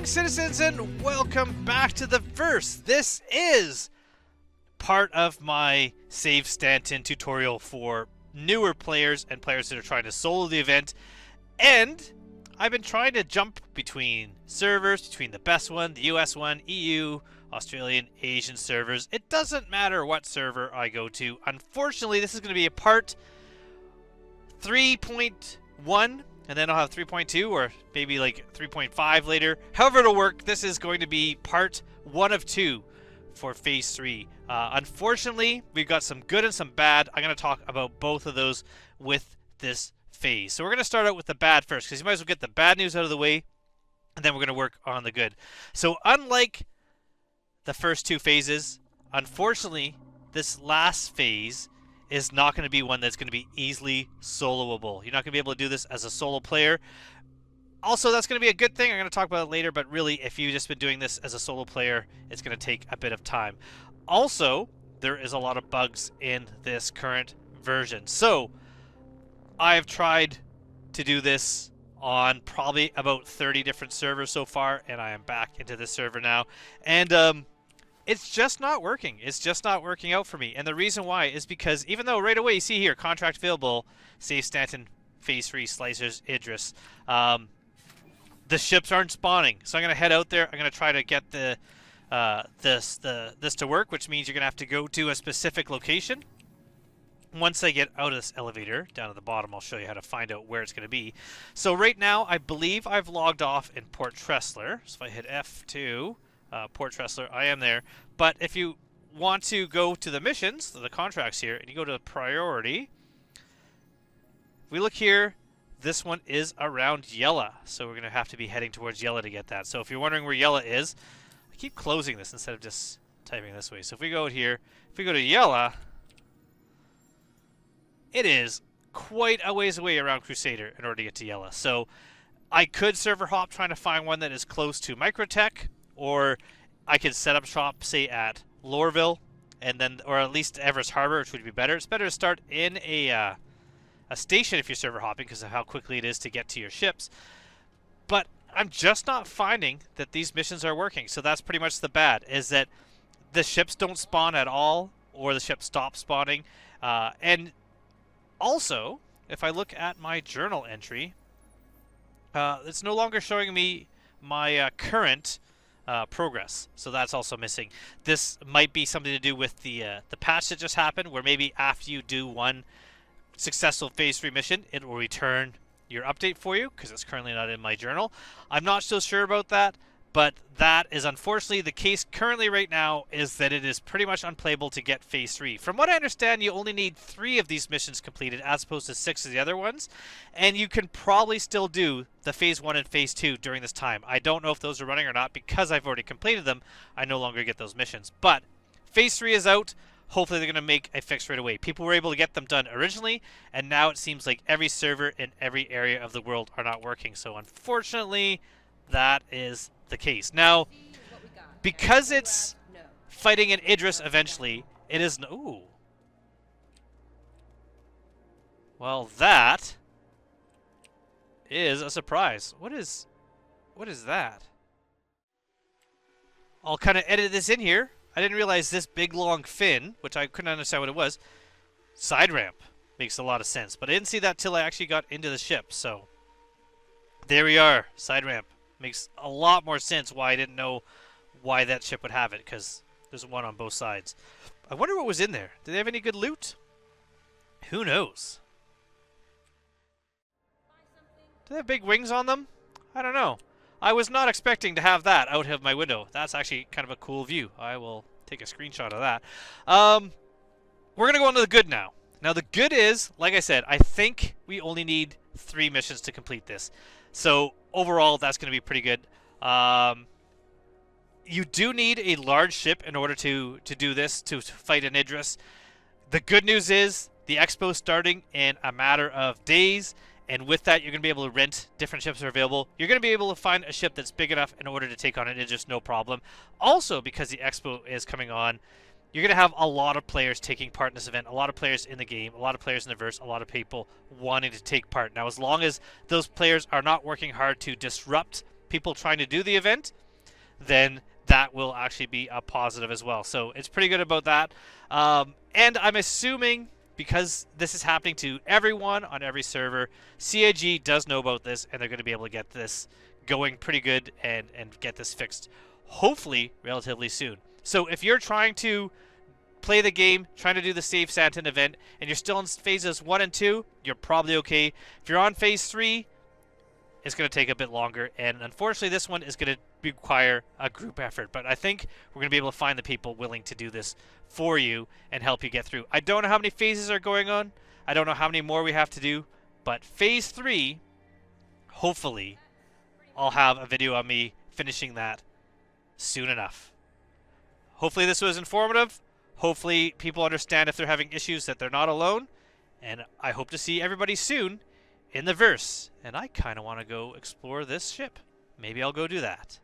Citizens, and welcome back to the verse. This is part of my Save Stanton tutorial for newer players and players that are trying to solo the event. And I've been trying to jump between servers, between the best one, the US one, EU, Australian, Asian servers. It doesn't matter what server I go to. Unfortunately, this is going to be a part 3.1. And then I'll have 3.2 or maybe like 3.5 later. However it'll work, this is going to be part 1 of 2 for Phase 3. Unfortunately, we've got some good and some bad. I'm going to talk about both of those with this phase. So we're going to start out with the bad first, because you might as well get the bad news out of the way, and then we're going to work on the good. So unlike the first 2 phases, unfortunately, this last phase is not going to be one that's going to be easily soloable. You're not going to be able to do this as a solo player. Also, that's going to be a good thing. I'm going to talk about it later, but really, if you've just been doing this as a solo player, it's going to take a bit of time. Also, there is a lot of bugs in this current version. So, I've tried to do this on probably about 30 different servers so far, and I am back into this server now. And, it's just not working. It's just not working out for me. And the reason why is because even though right away you see here, contract available, Save Stanton Phase 3 Slicers Idris, the ships aren't spawning. So I'm going to head out there. I'm going to try to get this to work, which means you're going to have to go to a specific location. Once I get out of this elevator, down at the bottom, I'll show you how to find out where it's going to be. So right now, I believe I've logged off in Port Tressler. So if I hit F2... Port Tressler, I am there. But if you want to go to the missions, the contracts here, and you go to priority, if we look here, this one is around Yella. So we're going to have to be heading towards Yella to get that. So if you're wondering where Yella is, I keep closing this instead of just typing this way. So if we go here, if we go to Yella, it is quite a ways away around Crusader in order to get to Yella. So I could server hop trying to find one that is close to Microtech, or I could set up shop, say, at Lorville, and then, or at least Everest Harbor, which would be better. It's better to start in a station if you're server hopping because of how quickly it is to get to your ships. But I'm just not finding that these missions are working. So that's pretty much the bad, is that the ships don't spawn at all, or the ships stop spawning. And also, if I look at my journal entry, it's no longer showing me my current progress, so that's also missing. This might be something to do with the patch that just happened, where maybe after you do one successful Phase 3 mission, it will return your update for you, because it's currently not in my journal. I'm not so sure about that, but that is unfortunately the case currently right now, is that it is pretty much unplayable to get Phase 3. From what I understand, you only need 3 of these missions completed as opposed to 6 of the other ones, and you can probably still do the Phase 1 and Phase 2 during this time. I don't know if those are running or not, because I've already completed them. I no longer get those missions, but Phase 3 is out. Hopefully they're going to make a fix right away. People were able to get them done originally, and now it seems like every server in every area of the world are not working. So unfortunately, that is the case. Now, because it's fighting an Idris eventually, it is no... Ooh. Well, that is a surprise. What is that? I'll kind of edit this in here. I didn't realize this big long fin, which I couldn't understand what it was. Side ramp makes a lot of sense, but I didn't see that till I actually got into the ship. So there we are, side ramp. Makes a lot more sense why I didn't know why that ship would have it, because there's one on both sides. I wonder what was in there. Did they have any good loot? Who knows? Do they have big wings on them? I don't know. I was not expecting to have that out of my window. That's actually kind of a cool view. I will take a screenshot of that. We're going to go on to the good now. Now, the good is, like I said, I think we only need 3 missions to complete this. So, overall, that's going to be pretty good. You do need a large ship in order to do this, to fight an Idris. The good news is the expo starting in a matter of days. And with that, you're going to be able to rent. Different ships are available. You're going to be able to find a ship that's big enough in order to take on it. It's just no problem. Also, because the expo is coming on, you're going to have a lot of players taking part in this event, a lot of players in the game, a lot of players in the verse, a lot of people wanting to take part. Now, as long as those players are not working hard to disrupt people trying to do the event, then that will actually be a positive as well. So it's pretty good about that. And I'm assuming, because this is happening to everyone on every server, CIG does know about this, and they're going to be able to get this going pretty good and get this fixed, hopefully, relatively soon. So if you're trying to play the game, trying to do the Save Stanton event, and you're still in phases 1 and 2, you're probably okay. If you're on phase 3, it's going to take a bit longer, and unfortunately this one is going to require a group effort, but I think we're going to be able to find the people willing to do this for you and help you get through. I don't know how many phases are going on. I don't know how many more we have to do, but phase 3, hopefully, I'll have a video on me finishing that soon enough. Hopefully this was informative. Hopefully people understand if they're having issues that they're not alone. And I hope to see everybody soon in the verse. And I kind of want to go explore this ship. Maybe I'll go do that.